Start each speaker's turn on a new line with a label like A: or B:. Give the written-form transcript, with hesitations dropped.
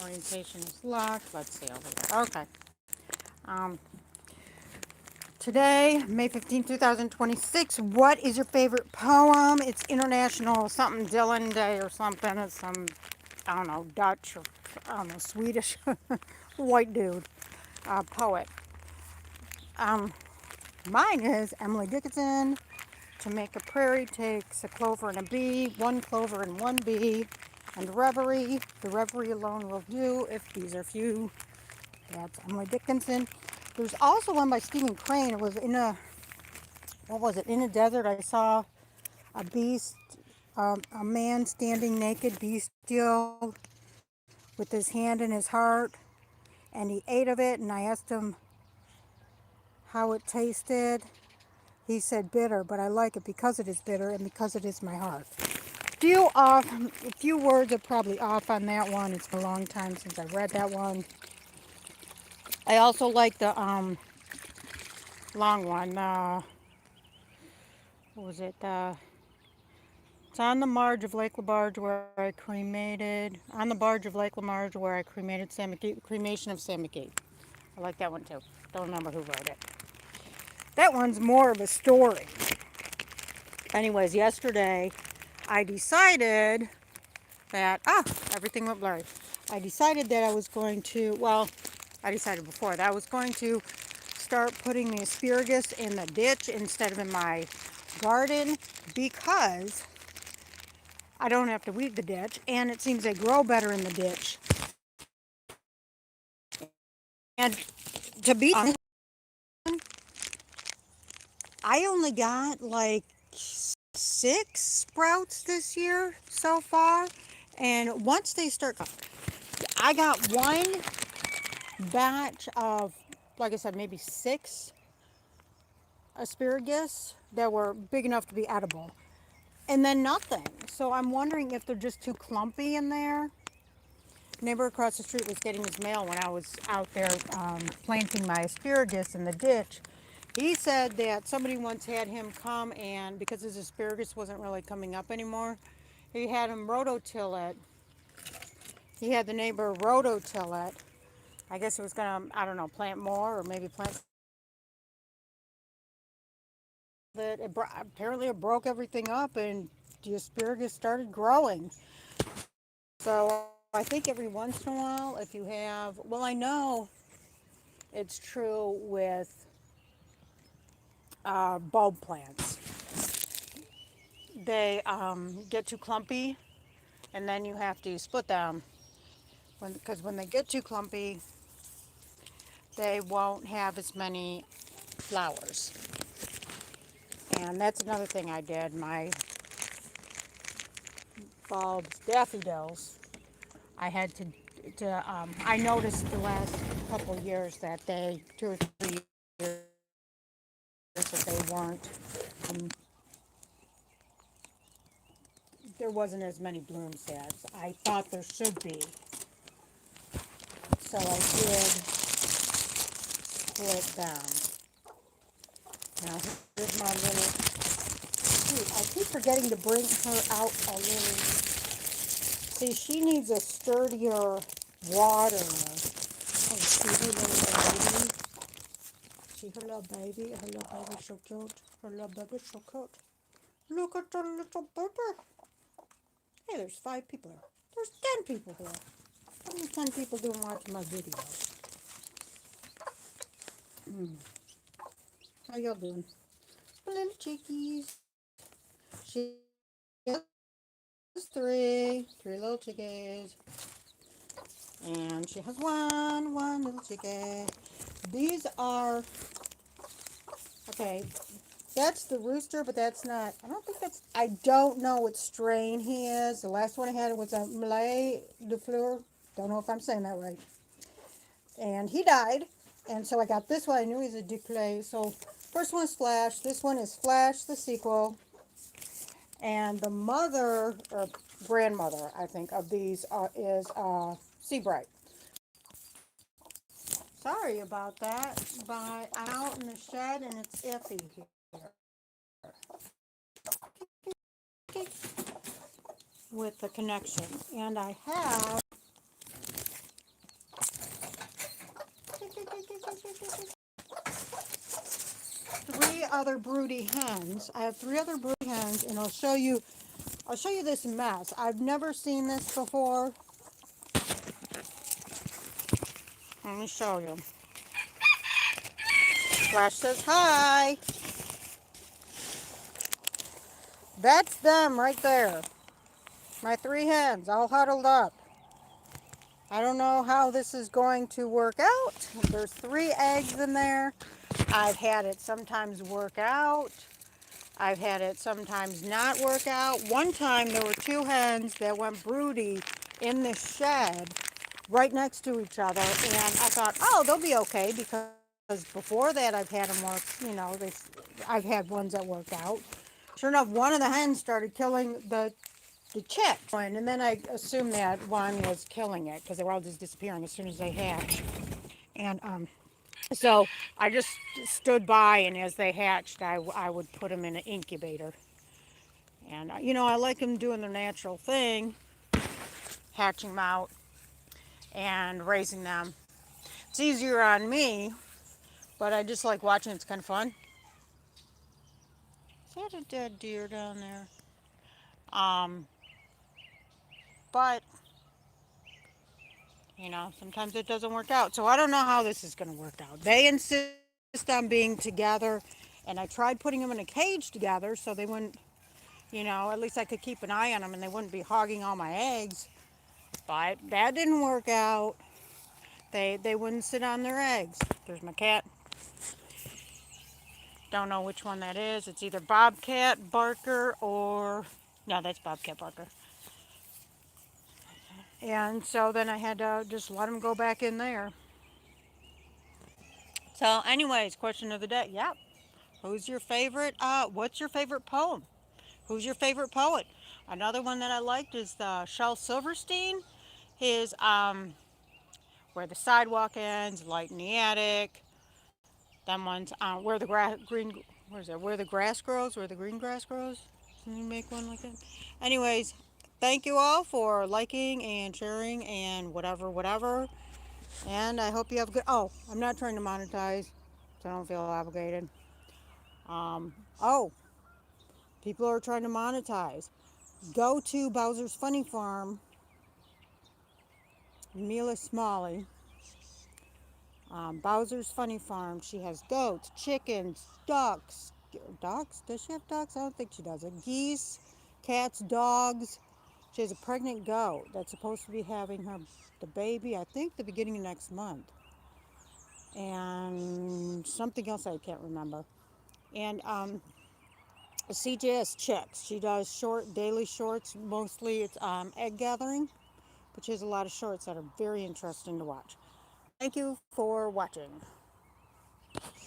A: Orientation is locked. Let's see over there. Okay. Um, Today, May 15, 2026, what is your favorite poem? It's International something Dylan Day or something. It's some, I don't know, Dutch or, I don't know, Swedish white dude, poet. Um, Mine is Emily Dickinson. To make a prairie takes a clover and a bee, one clover and one bee, and reverie. The reverie alone will do if these are few. That's Emily Dickinson. There's also one by Stephen Crane. It was in a, what was it, in a desert. I saw a beast, a man standing naked, bestial, with his hand in his heart, and he ate of it, and I asked him how it tasted. He said bitter, but I like it because it is bitter and because it is my heart. A few words are probably off on that one. It's been a long time since I read that one. I also like the long one. What was it? It's on the marge of Lake Labarge where I cremated. On the barge of Lake Labarge where I cremated Sam McGee. Cremation of Sam McGee. I like that one too. Don't remember who wrote it. That one's more of a story. Anyways, yesterday I decided that, everything went blurry. I decided that I was going to, well, I decided before that I was going to start putting the asparagus in the ditch instead of in my garden because I don't have to weed the ditch and it seems they grow better in the ditch. And to be honest, I only got like 6 sprouts this year so far. And once they start, I got one batch of, like I said, maybe 6 asparagus that were big enough to be edible. And then nothing. So I'm wondering if they're just too clumpy in there. Neighbor across the street was getting his mail when I was out there planting my asparagus in the ditch. He said that somebody once had him come and because his asparagus wasn't really coming up anymore, he had him rototill it. He had the neighbor rototill it. I guess he was gonna, I don't know, plant more or maybe plant that. Apparently it broke everything up and the asparagus started growing. So I think every once in a while, if you have, well, I know it's true with bulb plants. They get too clumpy, and then you have to split them. Because when they get too clumpy, they won't have as many flowers. And that's another thing I did. My bulbs, daffodils, I had I noticed the last couple of years that 2 or 3 years, that they weren't, um, there wasn't as many blooms as I thought there should be. So I did split them. Now here's my little, I keep forgetting to bring her out a little, see she needs a sturdier water. Oh, see her little baby. See her little baby? Her little baby's so cute. Her little baby's so cute. Look at the little baby. Hey, there's 5 people here. There's 10 people here. How many 10 people doing watching my video? How y'all doing? Little chickies. She has 3 little chickies. And she has one little chicken. These are, okay, that's the rooster, but that's not, I don't know what strain he is. The last one I had was a Malay de Fleur. Don't know if I'm saying that right. And he died. And so I got this one. I knew he was a Duclay. So first one is Flash. This one is Flash, the sequel. And the mother, or grandmother, I think, of these is Seabright. Sorry about that, but I'm out in the shed and it's iffy here. With the connection. And I have other broody hens. I have three other broody hens, and I'll show you this mess. I've never seen this before. Let me show you. Flash says hi. That's them right there. My three hens all huddled up. I don't know how this is going to work out. There's 3 eggs in there. I've had it sometimes work out. I've had it sometimes not work out. One time there were 2 hens that went broody in this shed right next to each other, and I thought, oh, they'll be okay, because before that I've had them work, I've had ones that worked out. Sure enough, one of the hens started killing the chicks, and then I assumed that one was killing it because they were all just disappearing as soon as they hatched. And so I just stood by, and as they hatched, I would put them in an incubator. And I like them doing their natural thing, hatching them out and raising them. It's easier on me, but I just like watching. It's kind of fun. Is that a dead deer down there? Um, but sometimes it doesn't work out. So I don't know how this is going to work out. They insist on being together, and I tried putting them in a cage together so they wouldn't, at least I could keep an eye on them and they wouldn't be hogging all my eggs. But that didn't work out. They wouldn't sit on their eggs. There's my cat. Don't know which one that is. It's either Bobcat Barker or... No, that's Bobcat Barker. And so then I had to just let them go back in there. So anyways, question of the day. Yep. Who's your favorite? What's your favorite poem? Who's your favorite poet? Another one that I liked is Shel Silverstein. His Where the Sidewalk Ends, Light in the Attic. Them ones, Where the where is that? Where the Grass Grows, Where the Green Grass Grows. Can you make one like that? Anyways, thank you all for liking and sharing and whatever. And I hope you have a good. Oh, I'm not trying to monetize, so I don't feel obligated. Oh, people are trying to monetize. Go to Bowser's Funny Farm, Mila Smalley. Bowser's Funny Farm. She has goats, chickens, ducks. Ducks? Does she have ducks? I don't think she does. Geese, cats, dogs. She has a pregnant goat that's supposed to be having the baby, I think, the beginning of next month. And something else I can't remember. And CJS chicks. She does daily shorts. Mostly it's egg gathering, but she has a lot of shorts that are very interesting to watch. Thank you for watching.